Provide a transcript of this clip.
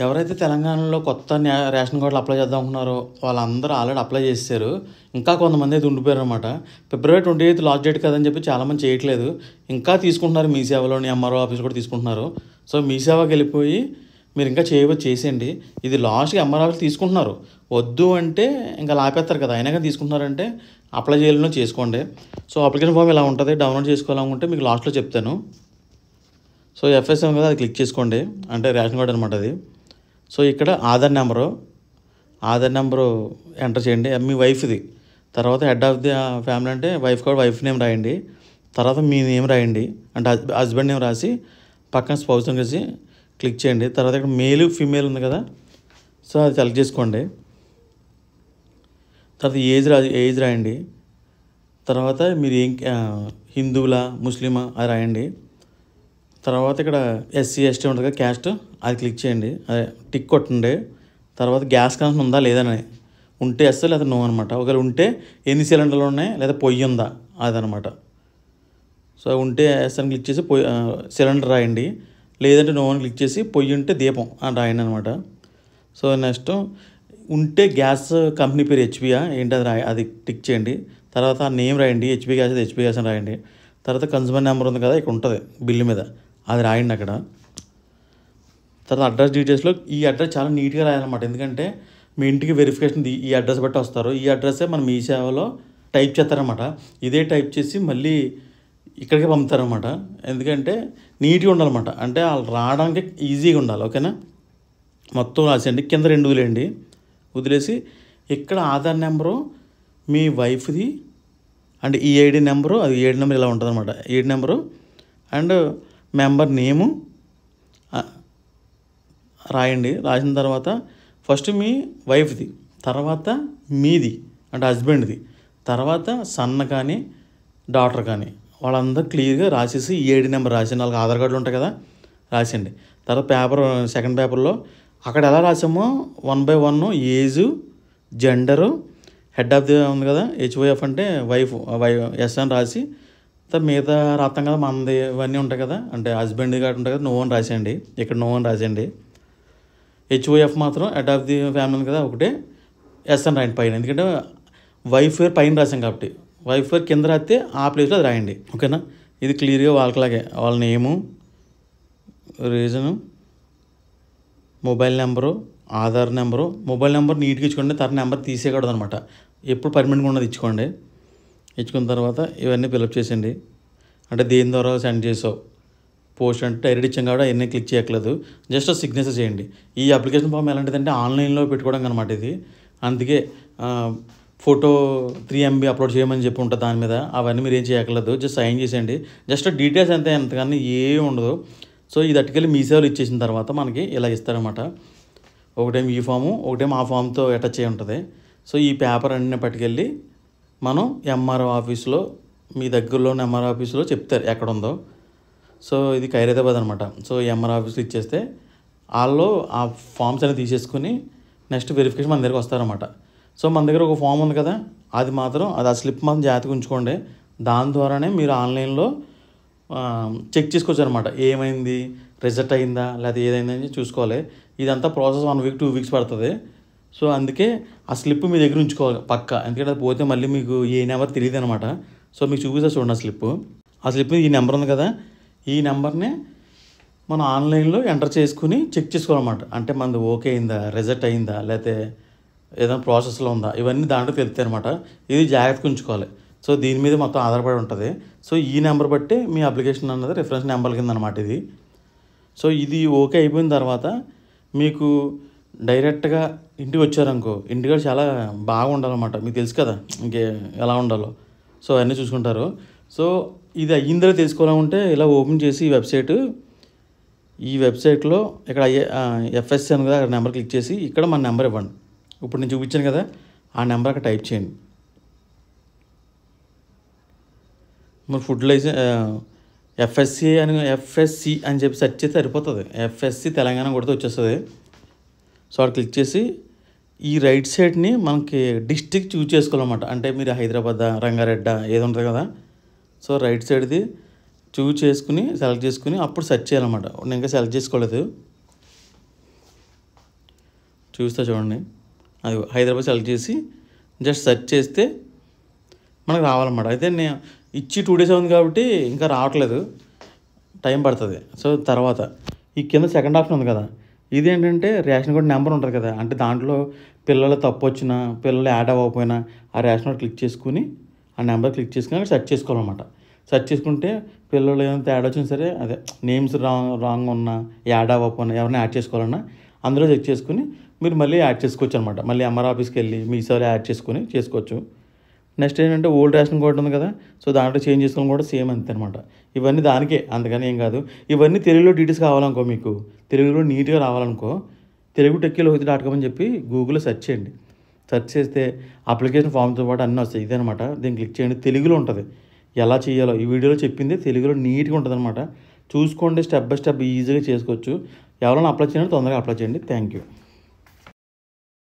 ఎవరైతే తెలంగాణలో కొత్త రేషన్ కార్డులు అప్లై చేద్దాం అనుకున్నారో వాళ్ళందరూ ఆల్రెడీ అప్లై చేసేసారు. ఇంకా కొంతమంది అయితే ఉండిపోయారనమాట. ఫిబ్రవరి 28 లాస్ట్ డేట్ కదని చెప్పి చాలామంది చేయట్లేదు. ఇంకా తీసుకుంటున్నారు, మీ సేవలోని ఎంఆర్ఓ ఆఫీస్ కూడా తీసుకుంటున్నారు. సో మీ సేవకి వెళ్ళిపోయి మీరు ఇంకా చేయవచ్చు, చేసేయండి. ఇది లాస్ట్గా ఎంఆర్ఓ ఆఫీస్ తీసుకుంటున్నారు. వద్దు అంటే ఇంకా లాపేస్తారు కదా, అయినా కానీ తీసుకుంటున్నారంటే అప్లై చేయాలనో చేసుకోండి. సో అప్లికేషన్ ఫామ్ ఇలా ఉంటుంది, డౌన్లోడ్ చేసుకోవాలనుకుంటే మీకు లాస్ట్లో చెప్తాను. సో ఎఫ్ఎస్ఎం కదా, అది క్లిక్ చేసుకోండి, అంటే రేషన్ కార్డు అనమాట అది. సో ఇక్కడ ఆధార్ నెంబరు ఎంటర్ చేయండి, మీ వైఫ్ది. తర్వాత హెడ్ ఆఫ్ ది ఫ్యామిలీ అంటే వైఫ్ కార్డ్, వైఫ్ నేమ్ రాయండి. తర్వాత మీ నేమ్ రాయండి, అంటే హస్బెండ్ నేమ్ రాసి పక్కన స్పౌస్ కలిసి క్లిక్ చేయండి. తర్వాత ఇక్కడ మేల్ ఫీమేల్ ఉంది కదా, సో అది సెలెక్ట్ చేసుకోండి. తర్వాత ఏజ్ రాయండి. తర్వాత మీరు హిందువులా ముస్లిమా అది రాయండి. తర్వాత ఇక్కడ ఎస్సీ ఎస్టీ ఉంటుంది కదా, క్యాస్ట్, అది క్లిక్ చేయండి, అదే టిక్ కొట్టండి. తర్వాత గ్యాస్ కనెక్షన్ ఉందా లేదని, ఉంటే ఎస్ లేదా నో అనమాట. ఒకవేళ ఉంటే ఎన్ని సిలిండర్లు ఉన్నాయి లేదా పొయ్యి ఉందా అదనమాట. సో ఉంటే ఎస్ అని క్లిక్ చేసి సిలిండర్ రాయండి, లేదంటే నో అని క్లిక్ చేసి పొయ్యి ఉంటే దీపం అని రాయండి అనమాట. సో నెక్స్ట్ ఉంటే గ్యాస్ కంపెనీ పేరు హెచ్పియా ఏంటి అది అది టిక్ చేయండి. తర్వాత ఆ నేమ్ రాయండి, హెచ్పి గ్యాస్ అయితే హెచ్పి గ్యాస్ అని రాయండి. తర్వాత కన్జ్యూమర్ నెంబర్ ఉంది కదా ఇక్కడ ఉంటుంది బిల్లు మీద, అది రాయండి అక్కడ. తర్వాత అడ్రస్ డీటెయిల్స్లో ఈ అడ్రస్ చాలా నీట్గా రాయాలన్నమాట, ఎందుకంటే మీ ఇంటికి వెరిఫికేషన్ ఈ అడ్రస్ బట్టి వస్తారు. ఈ అడ్రస్సే మనం మీ సేవలో టైప్ చేస్తారనమాట. ఇదే టైప్ చేసి మళ్ళీ ఇక్కడికే పంపుతారనమాట, ఎందుకంటే నీట్గా ఉండాలన్నమాట, అంటే వాళ్ళు రావడానికి ఈజీగా ఉండాలి. ఓకేనా, మొత్తం రాసేయండి. కింద 2 వదిలేసి ఇక్కడ ఆధార్ నెంబరు మీ వైఫ్ది అండ్ ఈ ఐడి నెంబరు, అది ఏడి నెంబర్ ఇలా ఉంటుంది అనమాట, ఏడి నెంబరు అండ్ మెంబర్ నేము రాయండి. రాసిన తర్వాత ఫస్ట్ మీ వైఫ్ది, తర్వాత మీది అంటే హస్బెండ్ది, తర్వాత సన్న కానీ డాటర్ కానీ వాళ్ళందరూ క్లియర్గా రాసేసి ఈ ఐడి నెంబర్ రాసి 4 ఆధార్ కార్డులు ఉంటాయి కదా రాసేయండి. తర్వాత సెకండ్ పేపర్లో అక్కడ ఎలా రాసామో 1 by 1 age, gender, head of the ఉంది కదా హెచ్వైఎఫ్ అంటే వైఫ్ ఎస్ అని రాసి, మిగతా రాస్తాం కదా మనది ఇవన్నీ ఉంటాయి కదా, అంటే హస్బెండ్ కార్డు ఉంటాయి కదా, నో అని రాసేయండి. ఇక్కడ నో అని రాసేయండి. హెచ్ఓఎఫ్ మాత్రం హెడ్ ఆఫ్ ది ఫ్యామిలీ ఉంది కదా ఒకటే ఎస్ అని రాయండి పైన, ఎందుకంటే వైఫ్ పేరు పైన రాసాం కాబట్టి, వైఫ్ పేరు కింద రాస్తే ఆ ప్లేస్లో అది రాయండి. ఓకేనా, ఇది క్లియర్గా వాళ్ళకిలాగే వాళ్ళ name, reason, mobile number, Aadhaar number. Mobile number నీట్గా ఇచ్చుకోండి, తర్వాత నెంబర్ తీసేయకూడదు అనమాట, ఎప్పుడు పర్మనెంట్గా ఉన్నది ఇచ్చుకోండి. ఇచ్చుకున్న తర్వాత ఇవన్నీ ఫిలప్ చేసేయండి, అంటే దేని ద్వారా సెండ్ చేసావు, పోస్ట్ అంటే డైరెక్ట్ ఇచ్చాం కాబట్టి అవన్నీ క్లిక్ చేయట్లేదు, జస్ట్ సిగ్నేచర్ చేయండి. ఈ అప్లికేషన్ ఫామ్ ఎలాంటిదంటే ఆన్లైన్లో పెట్టుకోవడం అనమాట ఇది, అందుకే ఫోటో 3 MB అప్లోడ్ చేయమని చెప్పి ఉంటుంది దాని మీద, అవన్నీ మీరు ఏం చేయట్లేదు, జస్ట్ సైన్ చేసేయండి. జస్ట్ డీటెయిల్స్ అంతే, ఎంతకన్నా ఏం ఉండదు. సో ఇది అట్టుకెళ్ళి మీ సేవలు ఇచ్చేసిన తర్వాత మనకి ఇలా ఇస్తారన్నమాట. ఒకటేమో ఈ ఫాము, ఒకటేమో ఆ ఫామ్తో అటాచ్ చేయి ఉంటుంది. సో ఈ పేపర్ అన్నీ పట్టుకెళ్ళి మనం ఎంఆర్ఓ ఆఫీస్లో, మీ దగ్గరలో ఉన్న ఎంఆర్ఓ ఆఫీస్లో చెప్తారు ఎక్కడ ఉందో. సో ఇది ఖైరతాబాద్ అనమాట. సో ఎంఆర్ఓ ఆఫీస్లో ఇచ్చేస్తే వాళ్ళు ఆ ఫామ్స్ అనేవి తీసేసుకుని నెక్స్ట్ వెరిఫికేషన్ మన దగ్గరికి వస్తారన్నమాట. సో మన దగ్గర ఒక ఫామ్ ఉంది కదా, అది మాత్రం ఆ స్లిప్ మాత్రం జాగ్రత్తగా ఉంచుకోండి. దాని ద్వారానే మీరు ఆన్లైన్లో చెక్ చేసుకోవచ్చు అనమాట, ఏమైంది, రిజల్ట్ అయిందా లేకపోతే ఏదైందని చూసుకోవాలి. ఇదంతా ప్రాసెస్ 1 week 2 weeks పడుతుంది. సో అందుకే ఆ స్లిప్ మీ దగ్గర ఉంచుకోవాలి పక్కా, ఎందుకంటే అది పోతే మళ్ళీ మీకు ఏ నెంబర్ తెలియదు అనమాట. సో మీకు చూపిస్తా చూడండి ఆ స్లిప్ ఈ నెంబర్ ఉంది కదా, ఈ నెంబర్ని మనం ఆన్లైన్లో ఎంటర్ చేసుకుని చెక్ చేసుకోవాలన్నమాట, అంటే మనది ఓకే అయిందా, రిజల్ట్ అయిందా, లేకపోతే ఏదైనా ప్రాసెస్లో ఉందా, ఇవన్నీ దాంట్లో తెలుస్తాయి అనమాట. ఇది జాగ్రత్తగా ఉంచుకోవాలి. సో దీని మీద మొత్తం ఆధారపడి ఉంటుంది. సో ఈ నెంబర్ బట్టి మీ అప్లికేషన్ అన్నది రిఫరెన్స్ నెంబర్ కింద అనమాట ఇది. సో ఇది ఓకే అయిపోయిన తర్వాత మీకు డైరెక్ట్గా ఇంటికి వచ్చారనుకో, ఇంటికాడ చాలా బాగా ఉండాలన్నమాట, మీకు తెలుసు కదా ఇంకే ఎలా ఉండాలో. సో అన్నీ చూసుకుంటారు. సో ఇది అయ్యిందో తెలుసుకోవాలంటే ఇలా ఓపెన్ చేసి ఈ వెబ్సైట్లో ఇక్కడ ఎఫ్ఎస్సి అని కదా, అక్కడ నెంబర్ క్లిక్ చేసి ఇక్కడ మన నెంబర్ ఇవ్వండి. ఇప్పుడు నేను చూపించాను కదా ఆ నెంబర్ అక్కడ టైప్ చేయండి. మరి ఫుడ్ లైసెన్స్ ఎఫ్ఎస్సి అని చెప్పి సెర్చ్ చేస్తే సరిపోతుంది. ఎఫ్ఎస్సి తెలంగాణ కొడితే వచ్చేస్తుంది. సో అక్కడ క్లిక్ చేసి ఈ రైట్ సైడ్ని మనకి డిస్ట్రిక్ట్ చూజ్ చేసుకోవాలన్నమాట, అంటే మీరు హైదరాబాద్, రంగారెడ్డి ఏది ఉంటుంది కదా, సో రైట్ సైడ్ది సెలెక్ట్ చేసుకుని అప్పుడు సెర్చ్ చేయాలన్నమాట. నేను ఇంకా సెలెక్ట్ చేసుకోలేదు. చూస్తా చూడండి. అది హైదరాబాద్ సెలెక్ట్ చేసి జస్ట్ సెర్చ్ చేస్తే మనకు రావాలన్నమాట. అయితే నేను ఇచ్చి 2 days అవుతుంది కాబట్టి ఇంకా రావట్లేదు, టైం పడుతుంది. సో తర్వాత ఈ కింద సెకండ్ ఆప్షన్ ఉంది కదా, ఇదేంటంటే రేషన్ కార్డు నెంబర్ ఉంటుంది కదా, అంటే దాంట్లో పిల్లలు తప్పు వచ్చినా, పిల్లలు యాడ్ అవ్వకపోయినా ఆ రేషన్ కార్డు క్లిక్ చేసుకుని ఆ నెంబర్ క్లిక్ చేసుకుని సెర్చ్ చేసుకోవాలన్నమాట. సెర్చ్ చేసుకుంటే పిల్లలు ఏమైనా తేడా వచ్చినా సరే, అదే నేమ్స్ రాంగ్ ఉన్నా, యాడ్ అవ్వకపోయినా, ఎవరైనా యాడ్ చేసుకోవాలన్నా అందులో చెక్ చేసుకుని మీరు మళ్ళీ యాడ్ చేసుకోవచ్చు అనమాట. మళ్ళీ ఎంఆర్ ఆఫీస్కి వెళ్ళి మీ సేవలో యాడ్ చేసుకుని చేసుకోవచ్చు. నెక్స్ట్ ఏంటంటే ఓల్డ్ రేషన్ కార్డు ఉంది కదా, సో దాంట్లో చేంజ్ చేసుకోవడం కూడా సేమ్ అంతే అనమాట. ఇవన్నీ దానికే, అందుకని ఏం కాదు. ఇవన్నీ తెలుగులో డీటెయిల్స్ కావాలనుకో, మీకు తెలుగులో నీట్గా రావాలనుకో, తెలుగు TechieLohithi.com అని చెప్పి గూగుల్లో సెర్చ్ చేయండి. సెర్చ్ చేస్తే అప్లికేషన్ ఫామ్తో పాటు అన్నీ వస్తాయి. ఇదనమాట, దీన్ని క్లిక్ చేయండి. తెలుగులో ఉంటుంది, ఎలా చేయాలో ఈ వీడియోలో చెప్పింది తెలుగులో నీట్గా ఉంటుంది అనమాట. చూసుకోండి, స్టెప్ బై స్టెప్ ఈజీగా చేసుకోవచ్చు. ఎవరైనా అప్లై చేయండి, తొందరగా అప్లై చేయండి. Thank you.